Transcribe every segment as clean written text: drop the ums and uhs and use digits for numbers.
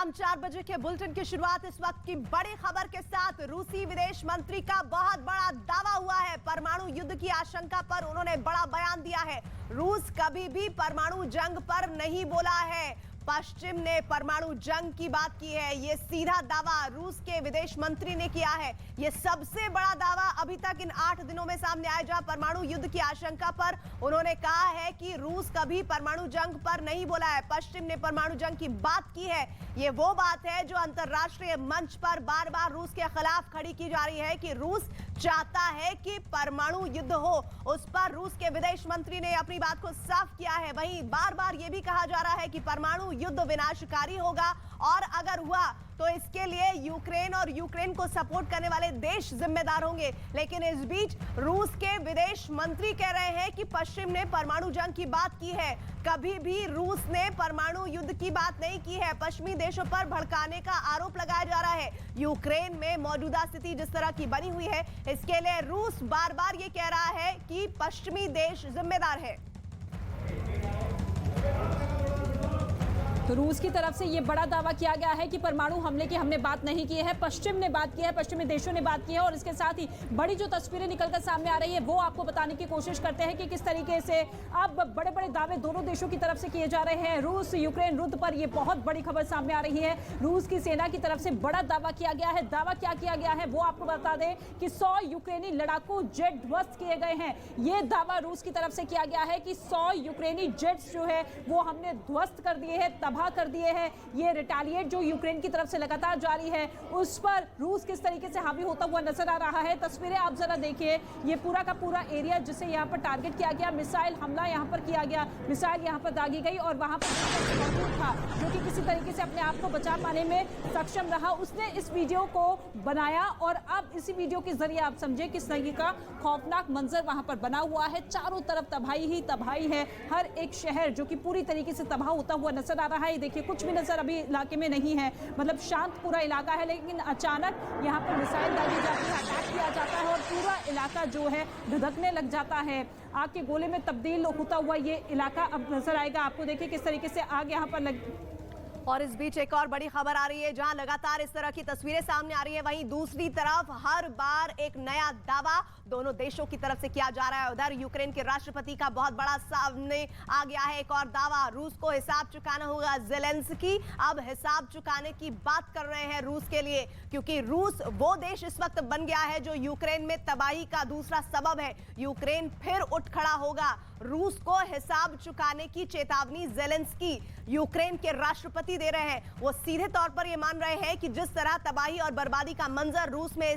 शाम 4 बजे के बुलेटिन की शुरुआत इस वक्त की बड़ी खबर के साथ। रूसी विदेश मंत्री का बहुत बड़ा दावा हुआ है। परमाणु युद्ध की आशंका पर उन्होंने बड़ा बयान दिया है। रूस कभी भी परमाणु जंग पर नहीं बोला है। पश्चिम ने परमाणु जंग की बात की है। यह सीधा दावा रूस के विदेश मंत्री ने किया है। यह सबसे बड़ा दावा अभी तक इन 8 दिनों में सामने आया, जहां परमाणु युद्ध की आशंका पर उन्होंने कहा है कि रूस कभी परमाणु जंग पर नहीं बोला है। पश्चिम ने परमाणु जंग की बात की है। यह वो बात है जो अंतर्राष्ट्रीय मंच पर बार बार रूस के खिलाफ खड़ी की जा रही है कि रूस चाहता है कि परमाणु युद्ध हो। उस पर रूस के विदेश मंत्री ने अपनी बात को साफ किया है। वहीं बार बार यह भी कहा जा रहा है कि परमाणु युद्ध विनाशकारी होगा और अगर हुआ तो इसके लिए यूक्रेन और यूक्रेन को सपोर्ट करने वाले देश जिम्मेदार होंगे। लेकिन इस बीच रूस के विदेश मंत्री कह रहे हैं कि पश्चिम ने परमाणु जंग की बात की है। कभी भी रूस ने परमाणु युद्ध की बात नहीं की है। पश्चिमी देशों पर भड़काने का आरोप लगाया जा रहा है। यूक्रेन में मौजूदा स्थिति जिस तरह की बनी हुई है, इसके लिए रूस बार बार ये कह रहा है कि पश्चिमी देश जिम्मेदार है। तो रूस की तरफ से ये बड़ा दावा किया गया है कि परमाणु हमले की हमने बात नहीं की है, पश्चिम ने बात की है, पश्चिमी देशों ने बात की है। और इसके साथ ही बड़ी जो तस्वीरें निकलकर सामने आ रही है वो आपको बताने की कोशिश करते हैं कि किस तरीके से अब बड़े बड़े दावे दोनों देशों की तरफ से किए जा रहे हैं। रूस यूक्रेन युद्ध पर यह बहुत बड़ी खबर सामने आ रही है। रूस की सेना की तरफ से बड़ा दावा किया गया है। दावा क्या किया गया है वो आपको बता दें कि 100 यूक्रेनी लड़ाकू जेट ध्वस्त किए गए हैं। यह दावा रूस की तरफ से किया गया है कि 100 यूक्रेनी जेट्स जो है वो हमने ध्वस्त कर दिए हैं, तबाह कर दिए हैं। ये रिटेलिएट जो यूक्रेन की तरफ से लगातार जारी है उस पर रूस किस तरीके से हावी होता हुआ नजर आ रहा है। तस्वीरें आप जरा देखिए। ये पूरा का पूरा एरिया जिसे यहां पर टारगेट किया गया, मिसाइल हमला यहां पर किया गया, मिसाइल यहां पर दागी गई और वहां पर मौजूद था जो कि किसी तरीके से अपने आप को बचा पाने में सक्षम रहा। उसने इस वीडियो को बनाया और अब इसी वीडियो के जरिए आप समझे किस तरीके का खौफनाक मंजर वहां पर बना हुआ है। चारों तरफ तबाही ही तबाही है। हर एक शहर जो कि पूरी तरीके से तबाह होता हुआ नजर आ रहा है। देखिए कुछ भी नजर अभी इलाके में नहीं है, मतलब शांत पूरा इलाका है। लेकिन अचानक यहाँ पर मिसाइल दागी जाती है, अटैक किया जाता है और पूरा इलाका जो है धधकने लग जाता है। आग के गोले में तब्दील होता हुआ ये इलाका अब नजर आएगा आपको। देखिए किस तरीके से आग यहाँ पर और इस बीच एक और बड़ी खबर आ रही है, जहां लगातार इस तरह की तस्वीरें सामने आ रही है। वहीं दूसरी तरफ हर बार एक नया दावा दोनों देशों की तरफ से किया जा रहा है। उधर यूक्रेन के राष्ट्रपति का बहुत बड़ा सामने आ गया है एक और दावा। रूस को हिसाब चुकाना होगा। ज़ेलेंस्की अब हिसाब चुकाने की बात कर रहे हैं रूस के लिए, क्योंकि रूस वो देश इस वक्त बन गया है जो यूक्रेन में तबाही का दूसरा सबब है। यूक्रेन फिर उठ खड़ा होगा। रूस को हिसाब चुकाने की चेतावनी ज़ेलेंस्की यूक्रेन के राष्ट्रपति दे रहे हैं। वो सीधे तौर पर ये मान रहे हैं कि जिस तरह तबाही और बर्बादी का मंजर रूस ने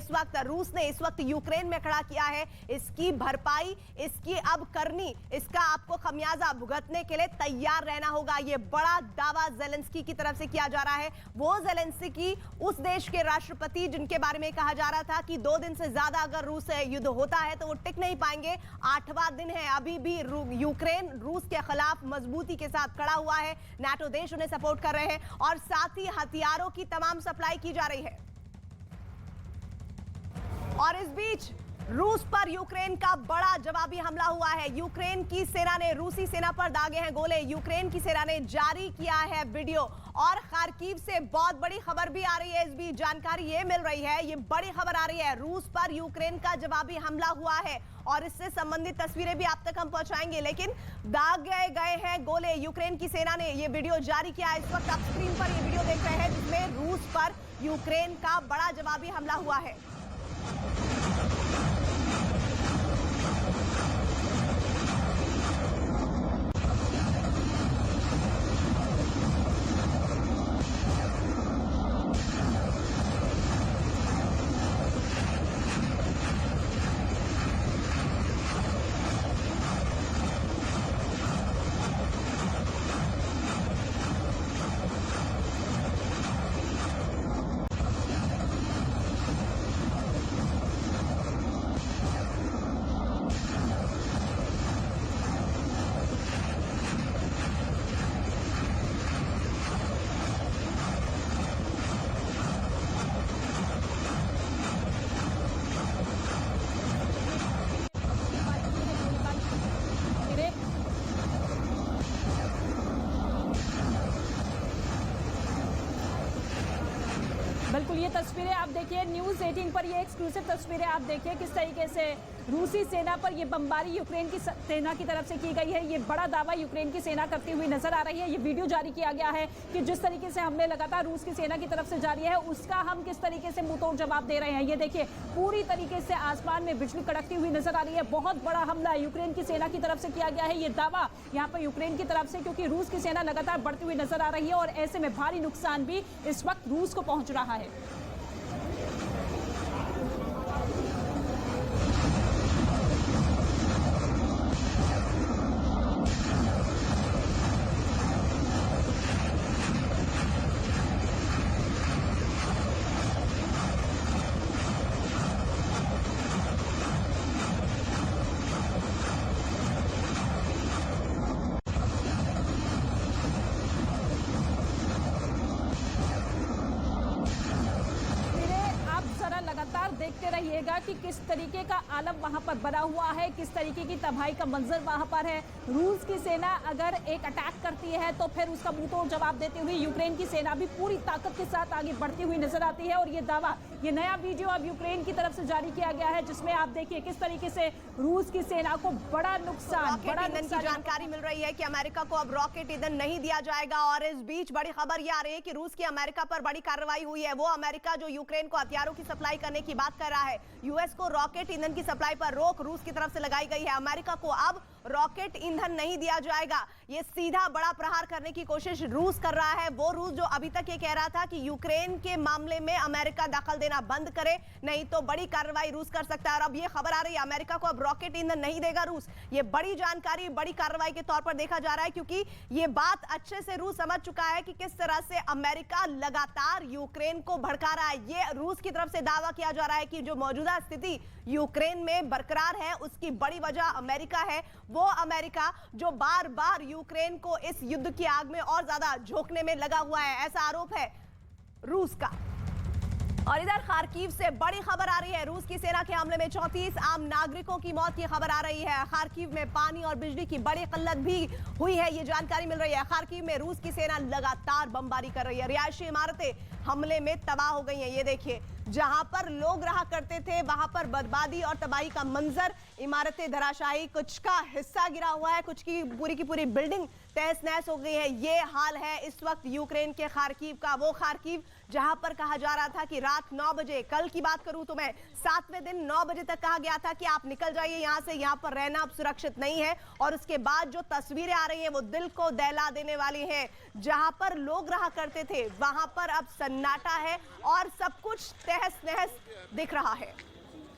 इस वक्त यूक्रेन में खड़ा किया है, इसकी भरपाई, इसकी अब करनी, इसका आपको खमियाजा भुगतने के लिए तैयार रहना होगा। ये बड़ा दावा ज़ेलेंस्की की तरफ से किया जा रहा है। वो ज़ेलेंस्की उस देश के राष्ट्रपति जिनके बारे में कहा जा रहा था कि 2 दिन से ज्यादा अगर रूस से युद्ध होता है तो वो टिक नहीं पाएंगे। 8वां दिन है, अभी भी यूक्रेन रूस के खिलाफ मजबूती के साथ खड़ा हुआ है। नाटो देश उन्हें सपोर्ट कर रहे हैं और साथ ही हथियारों की तमाम सप्लाई की जा रही है। और इस बीच रूस पर यूक्रेन का बड़ा जवाबी हमला हुआ है। यूक्रेन की सेना ने रूसी सेना पर दागे हैं गोले। यूक्रेन की सेना ने जारी किया है वीडियो। और खार्किव से बहुत बड़ी खबर भी आ रही है। इस बीच जानकारी ये मिल रही है, ये बड़ी खबर आ रही है, रूस पर यूक्रेन का जवाबी हमला हुआ है और इससे संबंधित तस्वीरें भी आप तक हम पहुंचाएंगे। लेकिन दागे गए हैं गोले। यूक्रेन की सेना ने ये वीडियो जारी किया है। इस वक्त आप स्क्रीन पर ये वीडियो देख रहे हैं जिसमें रूस पर यूक्रेन का बड़ा जवाबी हमला हुआ है। बिल्कुल, ये तस्वीरें आप देखिए न्यूज़ 18 पर, ये एक्सक्लूसिव तस्वीरें आप देखिए किस तरीके से रूसी सेना पर ये बमबारी यूक्रेन की सेना की तरफ से की गई है। ये बड़ा दावा यूक्रेन की सेना करती हुई नजर आ रही है। ये वीडियो जारी किया गया है कि जिस तरीके से हमले लगातार रूस की सेना की तरफ से जारी है, उसका हम किस तरीके से मुंहतोड़ जवाब दे रहे हैं। ये देखिए पूरी तरीके से आसमान में बिजली कड़कती हुई नजर आ रही है। बहुत बड़ा हमला यूक्रेन की सेना की तरफ से किया गया है। ये दावा यहाँ पर यूक्रेन की तरफ से, क्योंकि रूस की सेना लगातार बढ़ती हुई नजर आ रही है और ऐसे में भारी नुकसान भी इस वक्त रूस को पहुंच रहा है। देखते रहिएगा कि किस तरीके का आलम वहां पर बना हुआ है, किस तरीके की तबाही का मंजर वहां पर है। रूस की सेना अगर एक अटैक करती है तो फिर उसका मुंहतोड़ जवाब देते हुए यूक्रेन की सेना भी पूरी ताकत के साथ आगे बढ़ती हुई नजर आती है। और ये दावा, ये नया वीडियो अब यूक्रेन की तरफ से जारी किया गया है, जिसमें आप देखिए किस तरीके से रूस की सेना को बड़ा नुकसान की जानकारी मिल रही है कि अमेरिका को अब रॉकेट ईंधन नहीं दिया जाएगा। और इस बीच बड़ी खबर यह आ रही है कि रूस की अमेरिका पर बड़ी कार्रवाई हुई है। वो अमेरिका जो यूक्रेन को हथियारों की सप्लाई करने की बात कर रहा है, यूएस को रॉकेट ईंधन की सप्लाई पर रोक रूस की तरफ से लगाई गई है। अमेरिका को अब रॉकेट ईंधन नहीं दिया जाएगा। ये सीधा बड़ा प्रहार करने की कोशिश रूस कर रहा है। वो रूस जो अभी तक ये कह रहा था कि यूक्रेन के मामले में अमेरिका दखल देना बंद करे, नहीं तो बड़ी कार्रवाई रूस कर सकता है। और अब ये खबर आ रही है अमेरिका को अब रॉकेट ईंधन नहीं देगा रूस। ये बड़ी जानकारी, बड़ी कार्रवाई के तौर पर देखा जा रहा है, क्योंकि ये बात अच्छे से रूस समझ चुका है कि किस तरह से अमेरिका लगातार यूक्रेन को भड़का रहा है। ये रूस की तरफ से दावा किया जा रहा है कि जो मौजूदा स्थिति यूक्रेन में बरकरार है, उसकी बड़ी वजह अमेरिका है। वो अमेरिका जो बार बार यूक्रेन को इस युद्ध की आग में और ज्यादा झोंकने में लगा हुआ है, ऐसा आरोप है रूस का। और इधर खार्किव से बड़ी खबर आ रही है। रूस की सेना के हमले में 34 आम नागरिकों की मौत की खबर आ रही है। खार्किव में पानी और बिजली की बड़ी किल्लत भी हुई है, ये जानकारी मिल रही है। खार्किव में रूस की सेना लगातार बमबारी कर रही है। रिहायशी इमारतें हमले में तबाह हो गई हैं। ये देखिए, जहां पर लोग रहा करते थे वहां पर बर्बादी और तबाही का मंजर, इमारतें धराशायी, कुछ का हिस्सा गिरा हुआ है, कुछ की पूरी बिल्डिंग तहस नहस हो गई है। ये हाल है इस वक्त यूक्रेन के खार्किव का। वो खार्किव जहां पर कहा जा रहा था कि रात 9 बजे, कल की बात करूं तो मैं 7वें दिन 9 बजे तक कहा गया था कि आप निकल जाइए यहां से, यहां पर रहना अब सुरक्षित नहीं है। और उसके बाद जो तस्वीरें आ रही हैं वो दिल को दहला देने वाली हैं। जहां पर लोग रहा करते थे वहां पर अब सन्नाटा है और सब कुछ तहस नहस दिख रहा है।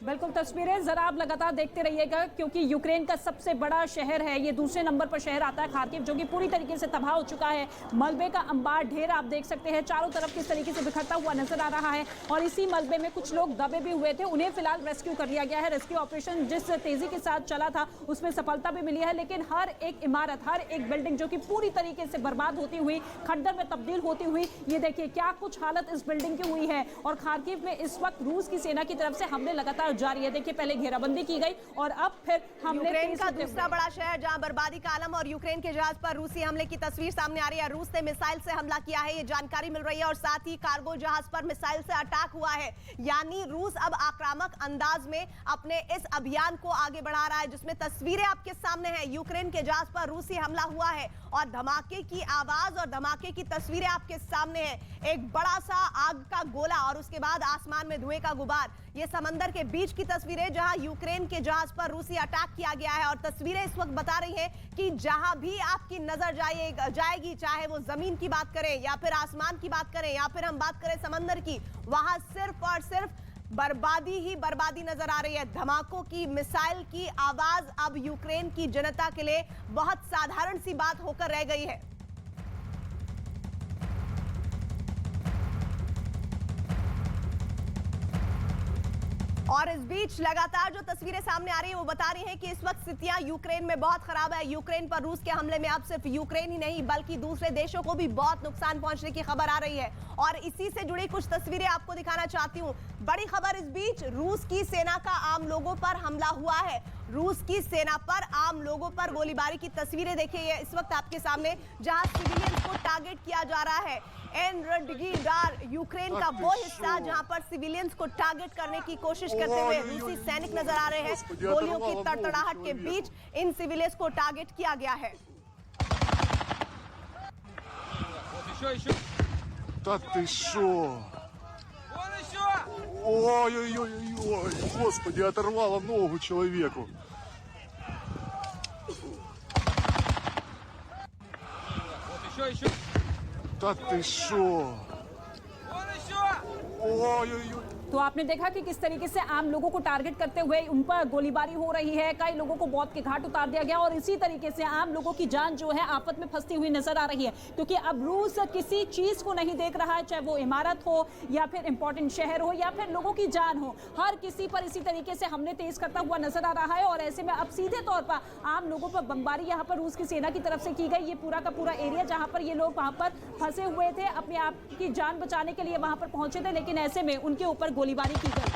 बिल्कुल, तस्वीरें जरा आप लगातार देखते रहिएगा, क्योंकि यूक्रेन का सबसे बड़ा शहर है, ये दूसरे नंबर पर शहर आता है खार्किव, जो कि पूरी तरीके से तबाह हो चुका है। मलबे का अंबार ढेर आप देख सकते हैं, चारों तरफ किस तरीके से बिखरता हुआ नजर आ रहा है। और इसी मलबे में कुछ लोग दबे भी हुए थे, उन्हें फिलहाल रेस्क्यू कर लिया गया है। रेस्क्यू ऑपरेशन जिस तेजी के साथ चला था उसमें सफलता भी मिली है, लेकिन हर एक इमारत, हर एक बिल्डिंग जो कि पूरी तरीके से बर्बाद होती हुई, खंडर में तब्दील होती हुई, ये देखिए क्या कुछ हालत इस बिल्डिंग की हुई है। और खार्किव में इस वक्त रूस की सेना की तरफ से हमले लगातार जारी है। देखिए, घेराबंदी की गई और अब फिर हमले। यूक्रेन का दूसरा बड़ा शहर जहां बर्बादी का आलम और यूक्रेन के जहाज पर रूसी हमले की तस्वीर सामने आ रही है। रूस ने मिसाइल से हमला किया है, ये जानकारी मिल रही है। और साथ ही कार्गो जहाज पर मिसाइल से अटैक हुआ है। यानी रूस अब आक्रामक अंदाज में अपने इस अभियान को आगे बढ़ा रहा है, जिसमें तस्वीरें आपके सामने हैं। यूक्रेन के जहाज पर रूसी हमला हुआ है और धमाके की आवाज और धमाके की तस्वीरें आपके सामने हैं। एक बड़ा सा आग का गोला और उसके बाद आसमान में धुएं का गुबार। ये समंदर के बीच की तस्वीरें जहां यूक्रेन के जहाज पर रूसी अटैक किया गया है। और तस्वीरें इस वक्त बता रही हैं कि जहां भी आपकी नजर जाएगी, चाहे वो जमीन की बात करें या फिर आसमान की बात करें या फिर हम बात करें समंदर की, वहां सिर्फ और सिर्फ बर्बादी ही बर्बादी नजर आ रही है। धमाकों की, मिसाइल की आवाज अब यूक्रेन की जनता के लिए बहुत साधारण सी बात होकर रह गई है। और इस बीच लगातार जो तस्वीरें सामने आ रही है वो बता रही हैं कि इस वक्त स्थितियां यूक्रेन में बहुत खराब है। यूक्रेन पर रूस के हमले में अब सिर्फ यूक्रेन ही नहीं बल्कि दूसरे देशों को भी बहुत नुकसान पहुंचने की खबर आ रही है। और इसी से जुड़ी कुछ तस्वीरें आपको दिखाना चाहती हूं। बड़ी खबर इस बीच, रूस की सेना का आम लोगों पर हमला हुआ है। रूस की सेना पर, आम लोगों पर गोलीबारी की तस्वीरें देखिए ये इस वक्त आपके सामने, जहां सिविलियंस को टारगेट किया जा रहा है। एनरडगीडार यूक्रेन का वो हिस्सा जहां पर सिविलियंस को टारगेट करने की कोशिश करते हुए रूसी सैनिक नजर आ रहे हैं। गोलियों की तड़तड़ाहट के बीच इन सिविलियंस को टारगेट किया गया है। Да ты шо? Ой-ой-ой-ой, господи, оторвало ногу человеку. Да ты шо? Ой-ой-ой. तो आपने देखा कि किस तरीके से आम लोगों को टारगेट करते हुए उन पर गोलीबारी हो रही है। कई लोगों को मौत के घाट उतार दिया गया और इसी तरीके से आम लोगों की जान जो है आफत में फंसती हुई नजर आ रही है, क्योंकि अब रूस किसी चीज को नहीं देख रहा है, चाहे वो इमारत हो या फिर इंपॉर्टेंट शहर हो या फिर लोगों की जान हो, हर किसी पर इसी तरीके से हमले तेज करता हुआ नजर आ रहा है। और ऐसे में अब सीधे तौर पर आम लोगों पर बमबारी यहाँ पर रूस की सेना की तरफ से की गई। ये पूरा का पूरा एरिया जहाँ पर ये लोग वहां पर फंसे हुए थे, अपने आप की जान बचाने के लिए वहां पर पहुंचे थे, लेकिन ऐसे में उनके ऊपर गोलीबारी की गई।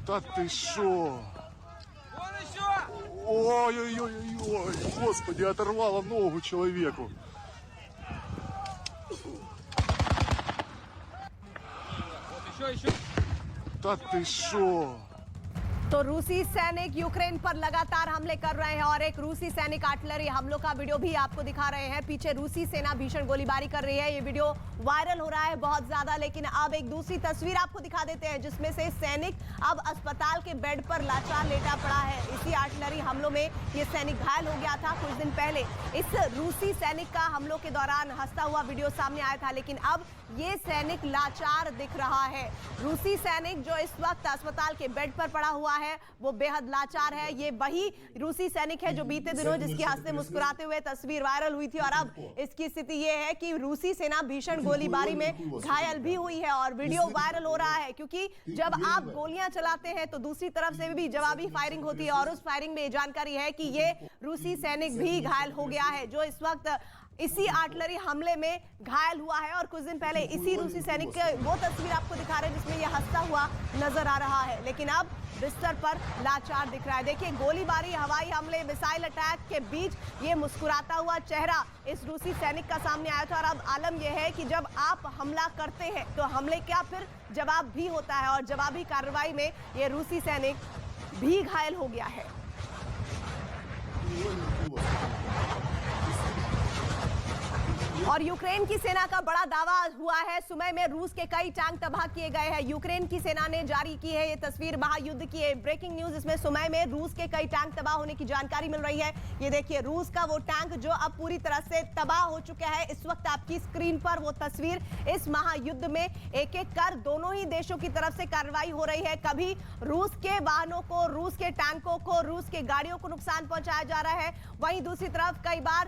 Да ты шо? Ой-ой-ой-ой, господи, оторвало ногу человеку. Да ты шо? तो रूसी सैनिक यूक्रेन पर लगातार हमले कर रहे हैं और एक रूसी सैनिक आर्टिलरी हमलों का वीडियो भी आपको दिखा रहे हैं। पीछे रूसी सेना भीषण गोलीबारी कर रही है। ये वीडियो वायरल हो रहा है बहुत ज्यादा, लेकिन अब एक दूसरी तस्वीर आपको दिखा देते हैं जिसमें से सैनिक अब अस्पताल के बेड पर लाचार लेटा पड़ा है। इसी आर्टिलरी हमलों में ये सैनिक घायल हो गया था कुछ दिन पहले। इस रूसी सैनिक का हमलों के दौरान हंसता हुआ वीडियो सामने आया था, लेकिन अब ये सैनिक लाचार दिख रहा है। रूसी सैनिक जो इस वक्त अस्पताल के बेड पर पड़ा हुआ है वो बेहद लाचार है। ये वही रूसी सैनिक है जो बीते दिनों जिसकी हंसते मुस्कुराते हुए तस्वीर वायरल हुई थी, और अब इसकी स्थिति ये है कि रूसी सेना भीषण गोलीबारी में घायल भी हुई है और वीडियो वायरल हो रहा है, क्योंकि जब आप गोलियां चलाते हैं तो दूसरी तरफ से भी जवाबी फायरिंग होती है और उस फायरिंग में जानकारी है कि ये रूसी सैनिक भी घायल हो गया है जो इस वक्त इसी आर्टिलरी हमले में घायल हुआ है। और कुछ दिन पहले इसी रूसी सैनिक के वो तस्वीर आपको दिखा रहे हैं जिसमें ये हंसता हुआ नजर आ रहा है, लेकिन अब बिस्तर पर लाचार दिख रहा है। देखिए गोलीबारी, हवाई हमले, मिसाइल अटैक के बीच ये मुस्कुराता हुआ चेहरा इस रूसी सैनिक का सामने आया था। और अब आलम यह है कि जब आप हमला करते हैं तो हमले क्या फिर जवाब भी होता है, और जवाबी कार्रवाई में ये रूसी सैनिक भी घायल हो गया है। और यूक्रेन की सेना का बड़ा दावा हुआ है, सुबह में रूस के कई टैंक तबाह किए गए हैं। यूक्रेन की सेना ने जारी की है ये तस्वीर, महायुद्ध की है ब्रेकिंग न्यूज। इसमें सुबह में रूस के कई टैंक तबाह होने की जानकारी मिल रही है। ये देखिए रूस का वो टैंक जो अब पूरी तरह से तबाह हो चुका है। इस वक्त आपकी स्क्रीन पर वो तस्वीर, इस महायुद्ध में एक एक कर दोनों ही देशों की तरफ से कार्रवाई हो रही है। कभी रूस के वाहनों को, रूस के टैंकों को, रूस के गाड़ियों को नुकसान पहुंचाया जा रहा है, वहीं दूसरी तरफ कई बार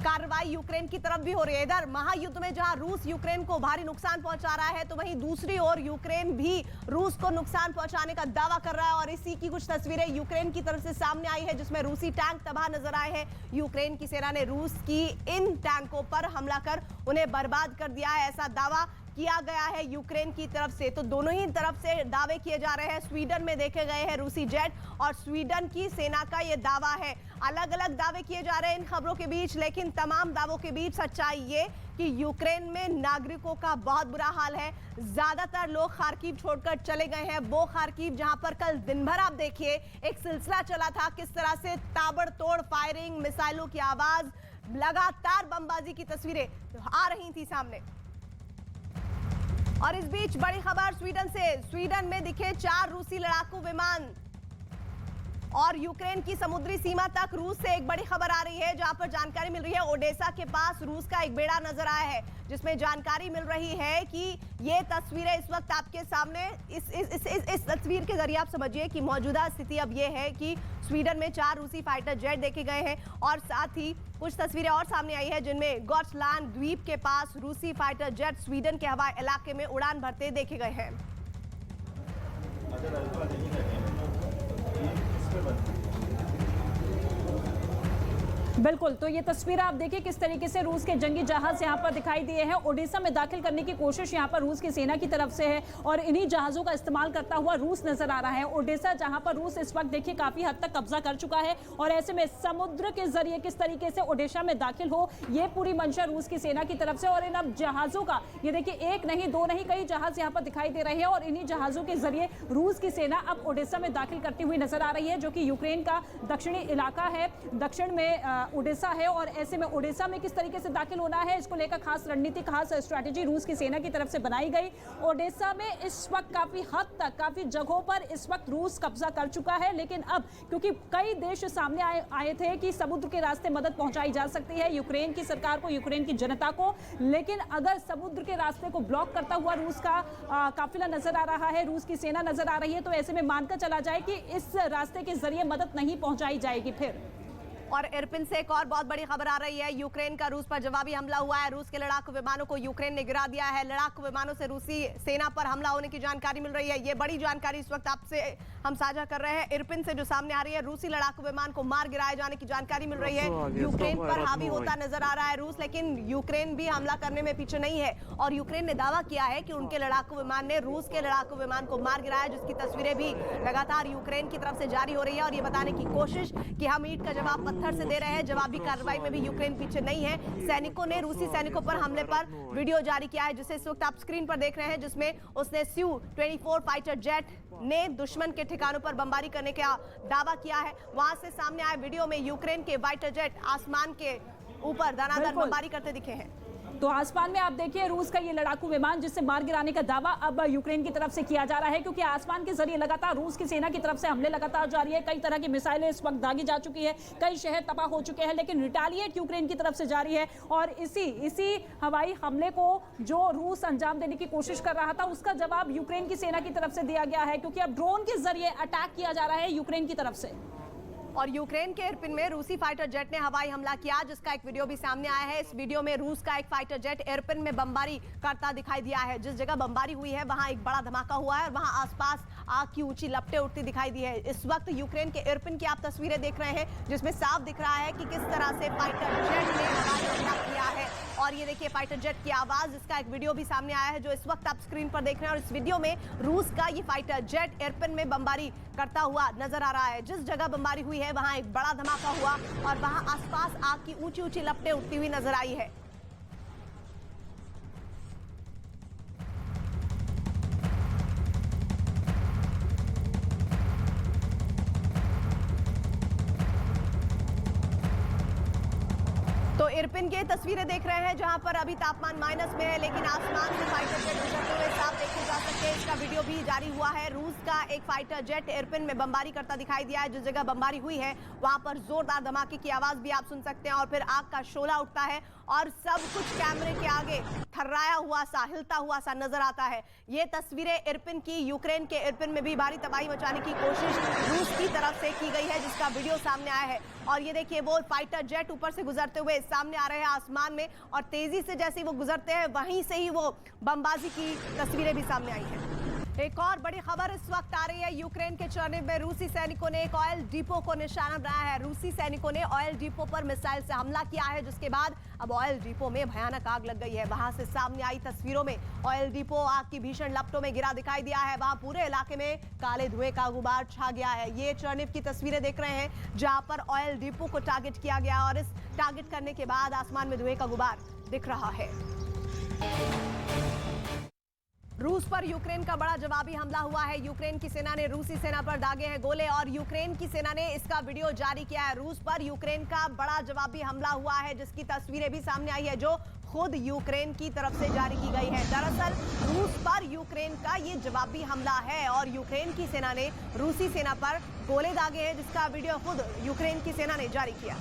कार्रवाई यूक्रेन की तरफ भी हो रही है। इधर महायुद्ध में जहां रूस यूक्रेन को भारी नुकसान पहुंचा रहा है, तो वहीं दूसरी ओर यूक्रेन भी रूस को नुकसान पहुंचाने का दावा कर रहा है। और इसी की कुछ तस्वीरें यूक्रेन की तरफ से सामने आई है जिसमें रूसी टैंक तबाह नजर आए हैं। यूक्रेन की सेना ने रूस की इन टैंकों पर हमला कर उन्हें बर्बाद कर दिया है, ऐसा दावा किया गया है यूक्रेन की तरफ से। तो दोनों ही तरफ से दावे किए जा रहे हैं। स्वीडन में देखे गए हैं रूसी जेट और स्वीडन की सेना का यह दावा है। अलग अलग दावे किए जा रहे हैं इन खबरों के बीच, लेकिन तमाम दावों के बीच सच्चाई ये कि यूक्रेन में नागरिकों का बहुत बुरा हाल है। ज्यादातर लोग खार्किव छोड़कर चले गए हैं, वो खार्किव जहां पर कल दिन भर आप देखिए एक सिलसिला चला था, किस तरह से ताबड़तोड़ फायरिंग, मिसाइलों की आवाज, लगातार बमबाजी की तस्वीरें आ रही थी सामने। और इस बीच बड़ी खबर स्वीडन से, स्वीडन में दिखे 4 रूसी लड़ाकू विमान और यूक्रेन की समुद्री सीमा तक रूस से एक बड़ी खबर आ रही है जहां पर जानकारी मिल रही है ओडेसा के पास रूस का एक बेड़ा नजर आया है, जिसमें जानकारी मिल रही है कि ये तस्वीरें इस वक्त आपके सामने, इस तस्वीर के जरिए आप समझिए कि मौजूदा स्थिति अब ये है कि स्वीडन में 4 रूसी फाइटर जेट देखे गए हैं और साथ ही कुछ तस्वीरें और सामने आई है जिनमें गॉटलैंड द्वीप के पास रूसी फाइटर जेट स्वीडन के हवाई इलाके में उड़ान भरते देखे गए हैं। बिल्कुल, तो ये तस्वीर आप देखिए किस तरीके से रूस के जंगी जहाज यहाँ पर दिखाई दिए हैं। ओडेसा में दाखिल करने की कोशिश यहाँ पर रूस की सेना की तरफ से है और इन्हीं जहाज़ों का इस्तेमाल करता हुआ रूस नजर आ रहा है। ओडेसा जहाँ पर रूस इस वक्त देखिए काफी हद तक कब्जा कर चुका है और ऐसे में समुद्र के जरिए किस तरीके से ओडेसा में दाखिल हो, ये पूरी मंशा रूस की सेना की तरफ से। और इन अब जहाजों का ये देखिए एक नहीं दो नहीं कई जहाज यहाँ पर दिखाई दे रहे हैं और इन्हीं जहाजों के जरिए रूस की सेना अब ओडेसा में दाखिल करती हुई नजर आ रही है, जो कि यूक्रेन का दक्षिणी इलाका है, दक्षिण में ओडेसा है। और ऐसे में ओडेसा में किस तरीके से दाखिल होना है, इसको लेकर खास रणनीति, खास स्ट्रैटेजी रूस की सेना की तरफ से बनाई गई। ओडेसा में इस वक्त काफी हद तक काफी जगहों पर इस वक्त रूस कब्जा कर चुका है, लेकिन अब क्योंकि कई देश सामने आए थे कि समुद्र के रास्ते मदद पहुंचाई जा सकती है यूक्रेन की सरकार को, यूक्रेन की जनता को, लेकिन अगर समुद्र के रास्ते को ब्लॉक करता हुआ रूस का काफिला नजर आ रहा है, रूस की सेना नजर आ रही है, तो ऐसे में मानकर चला जाए कि इस रास्ते के जरिए मदद नहीं पहुंचाई जाएगी। फिर और इरपिन से एक और बहुत बड़ी खबर आ रही है। यूक्रेन का रूस पर जवाबी हमला हुआ है। रूस के लड़ाकू विमानों को यूक्रेन ने गिरा दिया है। लड़ाकू विमानों से रूसी सेना पर हमला होने की जानकारी मिल रही है। ये बड़ी जानकारी इस वक्त आपसे हम साझा कर रहे हैं। इरपिन से जो सामने आ रही है, रूसी लड़ाकू विमान को मार गिराए जाने की जानकारी मिल रही है। यूक्रेन पर हावी होता नजर आ रहा है रूस, लेकिन यूक्रेन भी हमला करने में पीछे नहीं है और यूक्रेन ने दावा किया है कि उनके लड़ाकू विमान ने रूस के लड़ाकू विमान को मार गिराया, जिसकी तस्वीरें भी लगातार यूक्रेन की तरफ से जारी हो रही है और ये बताने की कोशिश कि हम ईंट का जवाब पत्थर से दे रहे हैं। जवाबी कार्रवाई में भी यूक्रेन पीछे नहीं है। सैनिकों ने रूसी सैनिकों पर हमले पर वीडियो जारी किया है, जिसे इस वक्त आप स्क्रीन पर देख रहे हैं, जिसमें उसने Su-24 फाइटर जेट ने दुश्मन के ठिकानों पर बमबारी करने का दावा किया है। वहां से सामने आए वीडियो में यूक्रेन के फाइटर जेट आसमान के ऊपर धनाधन बमबारी करते दिखे हैं। तो आसमान में आप देखिए रूस का ये लड़ाकू विमान जिससे मार गिराने का दावा अब यूक्रेन की तरफ से किया जा रहा है, क्योंकि आसमान के जरिए लगातार रूस की सेना की तरफ से हमले लगातार जारी है। कई तरह की मिसाइलें इस वक्त दागी जा चुकी है, कई शहर तबाह हो चुके हैं, लेकिन रिटालिएट यूक्रेन की तरफ से जारी है। और इसी हवाई हमले को जो रूस अंजाम देने की कोशिश कर रहा था, उसका जवाब यूक्रेन की सेना की तरफ से दिया गया है, क्योंकि अब ड्रोन के जरिए अटैक किया जा रहा है यूक्रेन की तरफ से। और यूक्रेन के इरपिन में रूसी फाइटर जेट ने हवाई हमला किया, जिसका एक वीडियो भी सामने आया है। इस वीडियो में रूस का एक फाइटर जेट इरपिन में बमबारी करता दिखाई दिया है। जिस जगह बमबारी हुई है वहां एक बड़ा धमाका हुआ है और वहां आसपास आग की ऊंची लपटें उठती दिखाई दी है। इस वक्त यूक्रेन के इरपिन की आप तस्वीरें देख रहे हैं, जिसमें साफ दिख रहा है कि किस तरह से फाइटर जेट ने हवाई हमला किया है। और ये देखिए फाइटर जेट की आवाज, जिसका एक वीडियो भी सामने आया है, जो इस वक्त आप स्क्रीन पर देख रहे हैं। और इस वीडियो में रूस का ये फाइटर जेट इरपिन में बमबारी करता हुआ नजर आ रहा है। जिस जगह बमबारी हुई है वहां एक बड़ा धमाका हुआ और वहां आसपास आग की ऊंची ऊंची लपटें उठती हुई नजर आई है। तो इरपिन की तस्वीरें देख रहे हैं, जहां पर अभी तापमान माइनस में है, लेकिन आसमान से फाइटर जेट गुजरते हुए साफ देखे जा सकते हैं। इसका वीडियो भी जारी हुआ है। रूस का एक फाइटर जेट इरपिन में बमबारी करता दिखाई दिया है। जिस जगह बमबारी हुई है वहां पर जोरदार धमाके की आवाज भी आप सुन सकते हैं और फिर आग का शोला उठता है और सब कुछ कैमरे के आगे थर्राया हुआ सा, हिलता हुआ सा नजर आता है। ये तस्वीरें इरपिन की, यूक्रेन के इरपिन में भी भारी तबाही मचाने की कोशिश रूस की तरफ से की गई है, जिसका वीडियो सामने आया है। और ये देखिए वो फाइटर जेट ऊपर से गुजरते हुए सामने आ रहे हैं आसमान में और तेजी से जैसे ही वो गुजरते हैं वहीं से ही वो बमबाजी की तस्वीरें भी सामने आई हैं। एक और बड़ी खबर इस वक्त आ रही है। यूक्रेन के चर्निव में रूसी सैनिकों ने एक ऑयल डिपो को निशाना बनाया है। रूसी सैनिकों ने ऑयल डिपो पर मिसाइल से हमला किया है, जिसके बाद अब ऑयल डिपो में भयानक आग लग गई है। वहां से सामने आई तस्वीरों में ऑयल डिपो आग की भीषण लपटों में गिरा दिखाई दिया है। वहां पूरे इलाके में काले धुएं का गुबार छा गया है। ये चर्निव की तस्वीरें देख रहे हैं, जहां पर ऑयल डिपो को टारगेट किया गया और इस टारगेट करने के बाद आसमान में धुएं का गुबार दिख रहा है। रूस पर यूक्रेन का बड़ा जवाबी हमला हुआ है। यूक्रेन की सेना ने रूसी सेना पर दागे हैं गोले और यूक्रेन की सेना ने इसका वीडियो जारी किया है। रूस पर यूक्रेन का बड़ा जवाबी हमला हुआ है, जिसकी तस्वीरें भी सामने आई है, जो खुद यूक्रेन की तरफ से जारी की गई है। दरअसल रूस पर यूक्रेन का ये जवाबी हमला है और यूक्रेन की सेना ने रूसी सेना पर गोले दागे हैं, जिसका वीडियो खुद यूक्रेन की सेना ने जारी किया।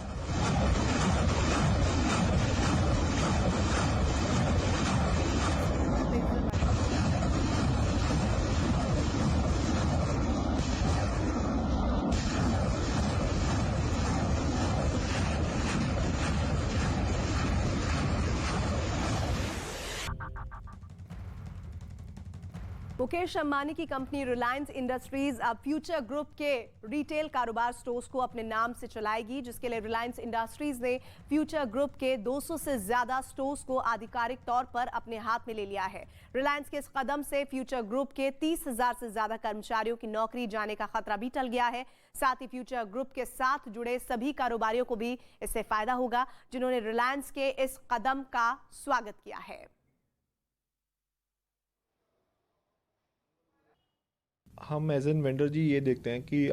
मुकेश अंबानी की कंपनी रिलायंस इंडस्ट्रीज अब फ्यूचर ग्रुप के रिटेल कारोबार स्टोर्स को अपने नाम से चलाएगी, जिसके लिए रिलायंस इंडस्ट्रीज ने फ्यूचर ग्रुप के 200 से ज्यादा स्टोर्स को आधिकारिक तौर पर अपने हाथ में ले लिया है। रिलायंस के इस कदम से फ्यूचर ग्रुप के 30,000 से ज्यादा कर्मचारियों की नौकरी जाने का खतरा भी टल गया है। साथ ही फ्यूचर ग्रुप के साथ जुड़े सभी कारोबारियों को भी इससे फायदा होगा, जिन्होंने रिलायंस के इस कदम का स्वागत किया है। हम एज एन वेंडर जी ये देखते हैं कि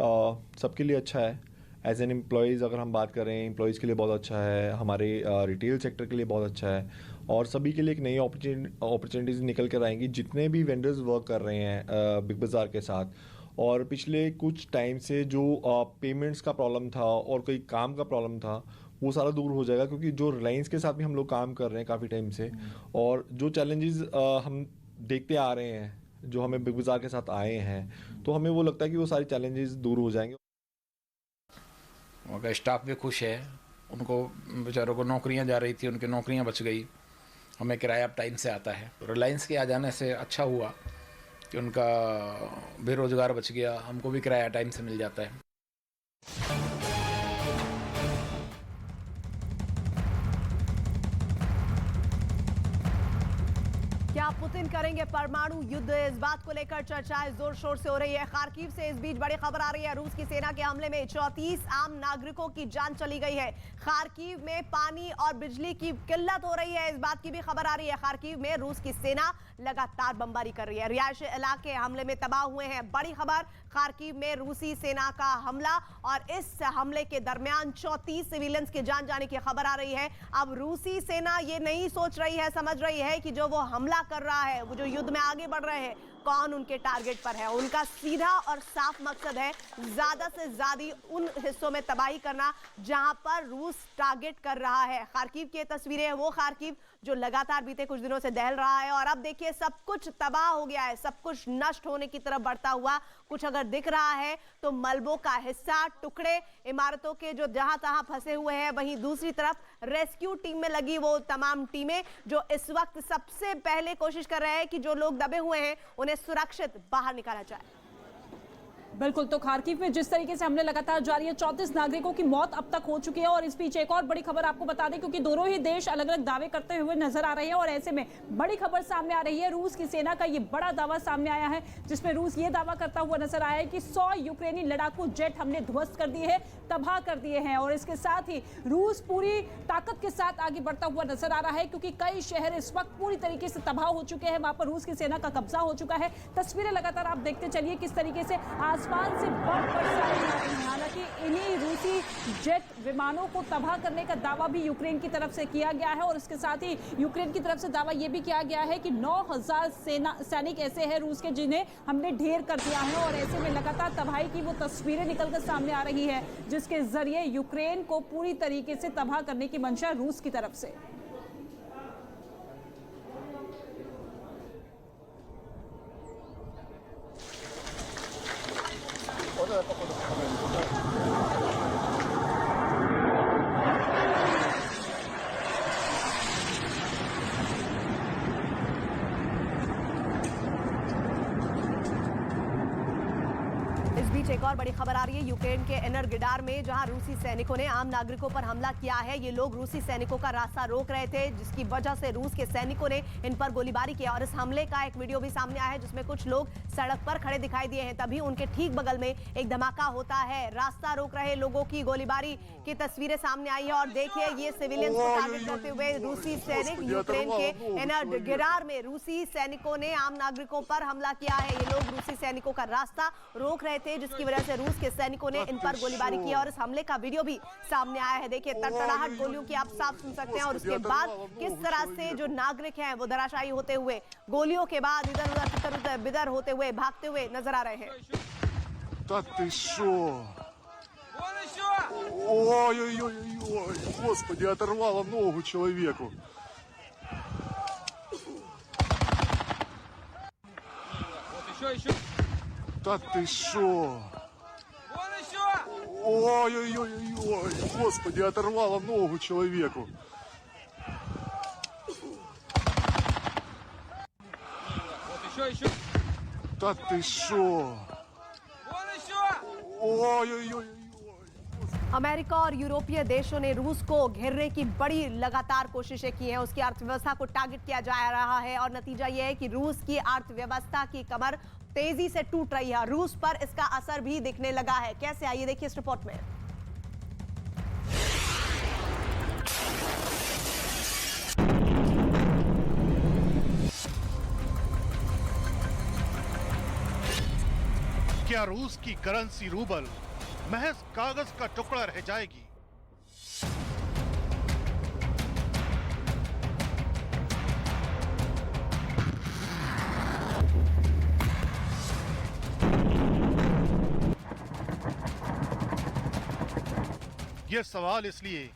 सबके लिए अच्छा है। एज एन एम्प्लॉयज़ अगर हम बात करें, एम्प्लॉयज़ के लिए बहुत अच्छा है, हमारे रिटेल सेक्टर के लिए बहुत अच्छा है और सभी के लिए एक नई अपॉर्चुनिटीज़ निकल कर आएंगी जितने भी वेंडर्स वर्क कर रहे हैं बिग बाज़ार के साथ। और पिछले कुछ टाइम से जो पेमेंट्स का प्रॉब्लम था और कोई काम का प्रॉब्लम था वो सारा दूर हो जाएगा, क्योंकि जो रिलायंस के साथ भी हम लोग काम कर रहे हैं काफ़ी टाइम से और जो चैलेंजेस हम देखते आ रहे हैं जो हमें बिग बाज़ार के साथ आए हैं, तो हमें वो लगता है कि वो सारे चैलेंजेस दूर हो जाएंगे। उनका स्टाफ भी खुश है, उनको बेचारों को नौकरियां जा रही थी, उनकी नौकरियां बच गई। हमें किराया अब टाइम से आता है। रिलायंस के आ जाने से अच्छा हुआ कि उनका बेरोजगार बच गया, हमको भी किराया टाइम से मिल जाता है। क्या पुतिन करेंगे परमाणु युद्ध? इस बात को लेकर चर्चाएं जोर शोर से हो रही है। खार्किव से इस बीच बड़ी खबर आ रही है, रूस की सेना के हमले में 34 आम नागरिकों की जान चली गई है। खार्किव में पानी और बिजली की किल्लत हो रही है, इस बात की भी खबर आ रही है। खार्किव में रूस की सेना लगातार बमबारी कर रही है, रिहायशी इलाके हमले में तबाह हुए हैं। बड़ी खबर, खार्किव में रूसी सेना का हमला और इस हमले के दरमियान 34 सिविलियंस की जान जाने की खबर आ रही है। अब रूसी सेना ये नहीं सोच रही है, समझ रही है कि जो वो हमला कर रहा है, वो जो युद्ध में आगे बढ़ रहे हैं, कौन उनके टारगेट पर है। उनका सीधा और साफ मकसद है ज्यादा से ज्यादा उन हिस्सों में तबाही करना जहां पर रूस टारगेट कर रहा है। खार्किव की तस्वीरें हैं, वो खार्किव जो लगातार बीते कुछ दिनों से दहल रहा है और अब देखिए सब कुछ तबाह हो गया है, सब कुछ नष्ट होने की तरफ बढ़ता हुआ कुछ अगर दिख रहा है तो मलबों का हिस्सा, टुकड़े इमारतों के जो जहां तहां फंसे हुए हैं। वहीं दूसरी तरफ रेस्क्यू टीम में लगी वो तमाम टीमें जो इस वक्त सबसे पहले कोशिश कर रहे हैं कि जो लोग दबे हुए हैं उन्हें सुरक्षित बाहर निकाला जाए। बिल्कुल, तो खार्किव में जिस तरीके से हमले लगातार जारी है, 34 नागरिकों की मौत अब तक हो चुकी है और इस बीच एक और बड़ी खबर आपको बता दें, क्योंकि दोनों ही देश अलग अलग दावे करते हुए नजर आ रहे हैं और ऐसे में बड़ी खबर सामने आ रही है। रूस की सेना का ये बड़ा दावा सामने आया है, जिसमें रूस ये दावा करता हुआ नजर आया है कि 100 यूक्रेनी लड़ाकू जेट हमने ध्वस्त कर दिए हैं, तबाह कर दिए हैं। और इसके साथ ही रूस पूरी ताकत के साथ आगे बढ़ता हुआ नजर आ रहा है, क्योंकि कई शहर इस वक्त पूरी तरीके से तबाह हो चुके हैं, वहां पर रूस की सेना का कब्जा हो चुका है। तस्वीरें लगातार आप देखते चलिए किस तरीके से आसमान से हालांकि इन्हीं रूसी जेट विमानों को तबाह करने का दावा भी यूक्रेन की तरफ से किया गया है और इसके साथ ही यूक्रेन की तरफ से दावा यह भी किया गया है कि 9,000 सैनिक ऐसे हैं रूस के जिन्हें हमने ढेर कर दिया है। और ऐसे में लगातार तबाही की वो तस्वीरें निकलकर सामने आ रही है, जिसके जरिए यूक्रेन को पूरी तरीके से तबाह करने की मंशा रूस की तरफ से। इस बीच एक और बड़ी खबर आ रही है यूक्रेन के एनरगिडार में, जहां रूसी सैनिकों ने आम नागरिकों पर हमला किया है। ये लोग रूसी सैनिकों का रास्ता रोक रहे थे, जिसकी वजह से रूस के सैनिकों ने इन पर गोलीबारी की और इस हमले का एक वीडियो भी सामने आया है, जिसमें कुछ लोग सड़क पर खड़े दिखाई दिए हैं। तभी उनके ठीक बगल में एक धमाका होता है, रास्ता रोक रहे लोगों की गोलीबारी की तस्वीरें सामने आई है। और देखिए ये सिविलियंस को टारगेट करते हुए रूसी सैनिक यूक्रेन के एनरगिडार में रूसी सैनिकों ने आम नागरिकों पर हमला किया है। ये लोग रूसी सैनिकों का रास्ता रोक रहे थे, जिसकी वजह से रूस के सैनिकों ने इन पर गोलीबारी की और इस हमले का वीडियो भी सामने आया है। देखिए तड़तड़ाहट गोलियों की आप साफ सुन सकते हैं और उसके बाद किस तरह से जो नागरिक हैं वो धराशायी होते हुए, गोलियों के बाद इधर उधर बिदर होते हुए, भागते हुए नजर आ रहे हैं। Да ты шо? Ой-ой-ой-ой, господи, оторвало ногу человеку. Да ты шо? Ой-ой-ой-ой, господи, оторвало ногу человеку. Да ты шо? Ой-ой-ой. अमेरिका और यूरोपीय देशों ने रूस को घेरने की बड़ी लगातार कोशिशें की हैं। उसकी अर्थव्यवस्था को टारगेट किया जा रहा है और नतीजा यह है कि रूस की अर्थव्यवस्था की कमर तेजी से टूट रही है। रूस पर इसका असर भी दिखने लगा है। कैसे, आइए देखिए इस रिपोर्ट में। क्या रूस की करेंसी रूबल महज कागज का टुकड़ा रह जाएगी? यह सवाल इसलिए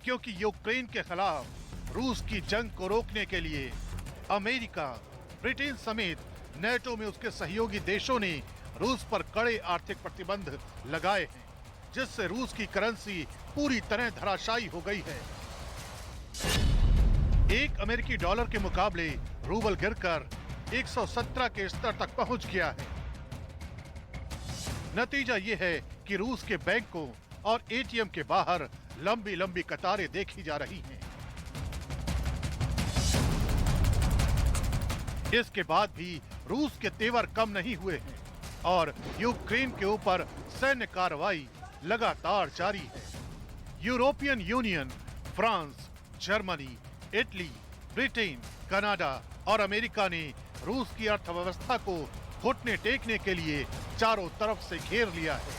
क्योंकि यूक्रेन के खिलाफ रूस की जंग को रोकने के लिए अमेरिका, ब्रिटेन समेत नेटो में उसके सहयोगी देशों ने रूस पर कड़े आर्थिक प्रतिबंध लगाए हैं, जिससे रूस की करेंसी पूरी तरह धराशायी हो गई है। एक अमेरिकी डॉलर के मुकाबले रूबल गिरकर 117 के स्तर तक पहुंच गया है। नतीजा यह है कि रूस के बैंकों और एटीएम के बाहर लंबी लंबी कतारें देखी जा रही हैं। इसके बाद भी रूस के तेवर कम नहीं हुए हैं और यूक्रेन के ऊपर सैन्य कार्रवाई लगातार जारी है। European union, France, Germany, Italy, Britain, Canada और अमेरिका ने रूस की अर्थव्यवस्था को घुटने टेकने के लिए चारों तरफ से घेर लिया है।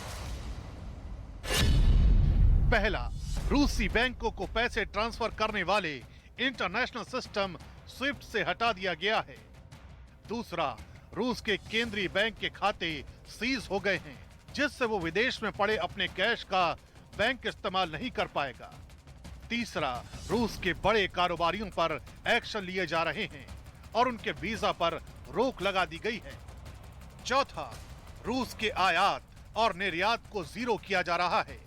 पहला, रूसी बैंकों को पैसे ट्रांसफर करने वाले इंटरनेशनल सिस्टम स्विफ्ट से हटा दिया गया है। दूसरा, रूस के केंद्रीय बैंक के खाते सीज हो गए हैं, जिससे वो विदेश में पड़े अपने कैश का बैंक इस्तेमाल नहीं कर पाएगा। तीसरा, रूस के बड़े कारोबारियों पर एक्शन लिए जा रहे हैं और उनके वीजा पर रोक लगा दी गई है। चौथा, रूस के आयात और निर्यात को जीरो किया जा रहा है,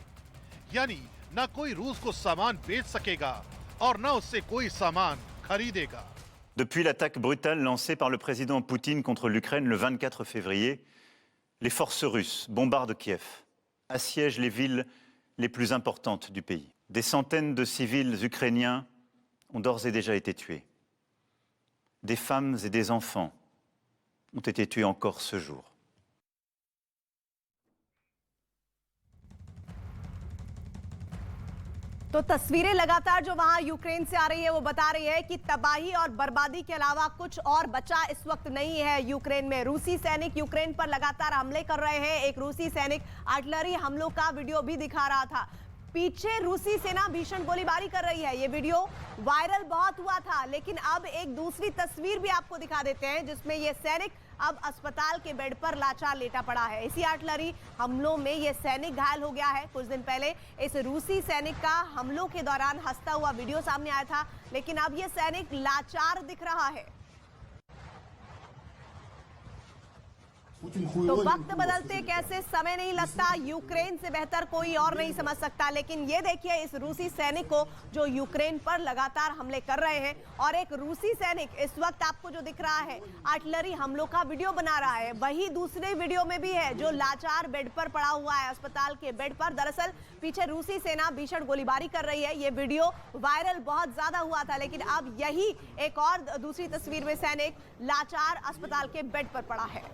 यानी न कोई रूस को सामान बेच सकेगा और न उससे कोई सामान खरीदेगा। Depuis l'attaque brutale lancée par le président Poutine contre l'Ukraine le 24 février, les forces russes bombardent Kiev, assiègent les villes les plus importantes du pays. Des centaines de civils ukrainiens ont d'ores et déjà été tués. Des femmes et des enfants ont été tués encore ce jour. तो तस्वीरें लगातार जो वहां Ukraine से आ रही है वो बता रही है कि तबाही और बर्बादी के अलावा कुछ और बचा इस वक्त नहीं है यूक्रेन में। रूसी सैनिक यूक्रेन पर लगातार हमले कर रहे हैं। एक रूसी सैनिक आर्टिलरी हमलों का वीडियो भी दिखा रहा था। पीछे रूसी सेना भीषण गोलीबारी कर रही है। ये वीडियो वायरल बहुत हुआ था, लेकिन अब एक दूसरी तस्वीर भी आपको दिखा देते हैं जिसमें ये सैनिक अब अस्पताल के बेड पर लाचार लेटा पड़ा है। इसी आर्टिलरी हमलों में ये सैनिक घायल हो गया है। कुछ दिन पहले इस रूसी सैनिक का हमलों के दौरान हंसता हुआ वीडियो सामने आया था, लेकिन अब ये सैनिक लाचार दिख रहा है। तो वक्त बदलते कैसे समय नहीं लगता, यूक्रेन से बेहतर कोई और नहीं समझ सकता। लेकिन ये देखिए इस रूसी सैनिक को जो यूक्रेन पर लगातार हमले कर रहे हैं, और एक रूसी सैनिक इस वक्त आपको जो दिख रहा है आर्टिलरी हमलों का वीडियो बना रहा है, वही दूसरे वीडियो में भी है जो लाचार बेड पर पड़ा हुआ है अस्पताल के बेड पर। दरअसल पीछे रूसी सेना भीषण गोलीबारी कर रही है। ये वीडियो वायरल बहुत ज्यादा हुआ था, लेकिन अब यही एक और दूसरी तस्वीर में सैनिक लाचार अस्पताल के बेड पर पड़ा है।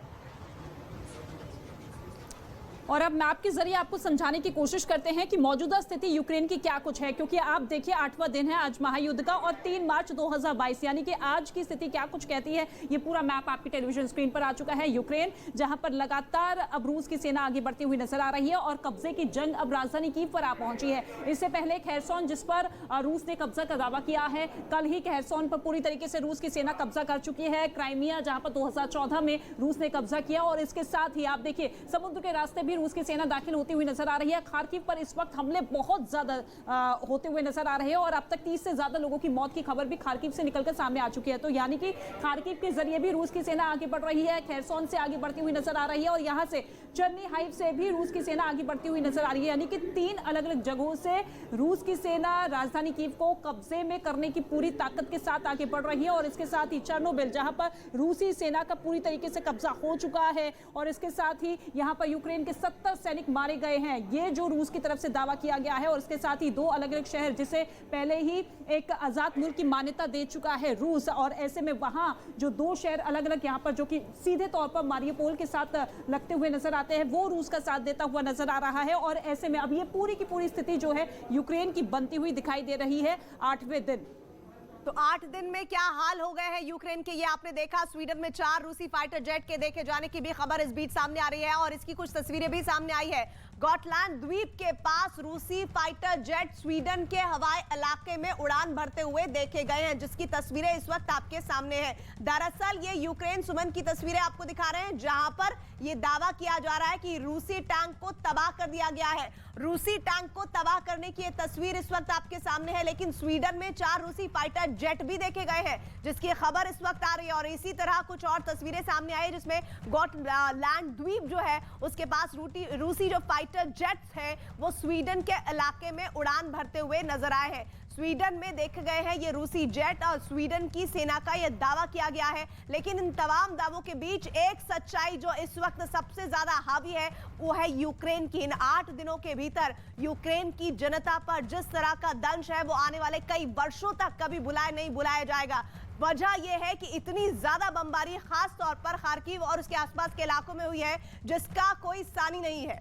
और अब मैप के जरिए आपको समझाने की कोशिश करते हैं कि मौजूदा स्थिति यूक्रेन की क्या कुछ है, क्योंकि आप देखिए 8वां दिन है आज महायुद्ध का और 3 मार्च 2022 यानी कि आज की स्थिति क्या कुछ कहती है। ये पूरा मैप आपकी टेलीविजन स्क्रीन पर आ चुका है। यूक्रेन जहां पर लगातार अब रूस की सेना आगे बढ़ती हुई नजर आ रही है और कब्जे की जंग अब राजधानी कीव पर आ पहुंची है। इससे पहले खेरसोन जिस पर रूस ने कब्जा का दावा किया है, कल ही खेरसोन पर पूरी तरीके से रूस की सेना कब्जा कर चुकी है। क्राइमिया जहां पर 2014 में रूस ने कब्जा किया, और इसके साथ ही आप देखिए समुद्र के रास्ते भी भी रूस की सेना दाखिल होती हुई नजर आ रही है। खार्किव पर इस वक्त हमले बहुत ज्यादा होते हुए नजर आ रहे हैं और अब तक 30 से ज्यादा लोगों की मौत की खबर भी खार्किव से निकलकर सामने आ चुकी है। तो यानी कि खार्किव के जरिए भी रूस की सेना आगे बढ़ रही है, खेरसोन से आगे बढ़ती हुई नजर आ रही है और यहां से चर्निहाइव से भी रूस की सेना आगे बढ़ती हुई नजर आ रही है। यानी कि 3 अलग अलग जगहों से रूस की सेना राजधानी कीव को कब्जे में करने की पूरी ताकत के साथ आगे बढ़ रही है और इसके साथ ही चर्नोबिल, जहां पर रूसी सेना का पूरी तरीके से कब्जा हो चुका है और इसके साथ ही यहां पर यूक्रेन के 70 सैनिक मारे गए हैं, ये जो रूस की तरफ से दावा किया गया है। और इसके साथ ही 2 अलग अलग शहर जिसे पहले ही एक आजाद मुल्क की मान्यता दे चुका है रूस, और ऐसे में वहां जो 2 शहर अलग अलग यहां पर जो कि सीधे तौर पर मारियोपोल के साथ लगते हुए नजर आते हैं, वो रूस का साथ देता हुआ नजर आ रहा है। और ऐसे में अब ये पूरी की पूरी स्थिति जो है यूक्रेन की बनती हुई दिखाई दे रही है 8वें दिन। तो 8 दिन में क्या हाल हो गए हैं यूक्रेन के, ये आपने देखा। स्वीडन में 4 रूसी फाइटर जेट के देखे जाने की भी खबर इस बीच सामने आ रही है और इसकी कुछ तस्वीरें भी सामने आई है। गॉटलैंड द्वीप के पास रूसी फाइटर जेट स्वीडन के हवाई इलाके में उड़ान भरते हुए देखे गए हैं, जिसकी तस्वीरें इस वक्त आपके सामने हैं। दरअसल ये यूक्रेन सुमन की तस्वीरें आपको दिखा रहे हैं, जहां पर ये दावा किया जा रहा है कि रूसी टैंक को तबाह कर दिया गया है। रूसी टैंक को तबाह करने की ये तस्वीर इस वक्त आपके सामने है, लेकिन स्वीडन में 4 रूसी फाइटर जेट भी देखे गए हैं, जिसकी खबर इस वक्त आ रही है। और इसी तरह कुछ और तस्वीरें सामने आई जिसमें गॉटलैंड द्वीप जो है उसके पास रूसी जो फाइटर जेट्स है वो स्वीडन के इलाके में उड़ान भरते हुए नजर आए हैं। स्वीडन में देखे गए हैं ये रूसी जेट और स्वीडन की सेना का यह दावा किया गया है। लेकिन इन तमाम दावों के बीच एक सच्चाई जो इस वक्त सबसे ज्यादा हावी है वो है यूक्रेन की। इन 8 दिनों के भीतर यूक्रेन की जनता पर जिस तरह का दंश है वो आने वाले कई वर्षों तक कभी नहीं भुलाया जाएगा। वजह यह है कि इतनी ज्यादा बमबारी खास तौर पर खार्किव और उसके आसपास के इलाकों में हुई है जिसका कोई सानी नहीं है।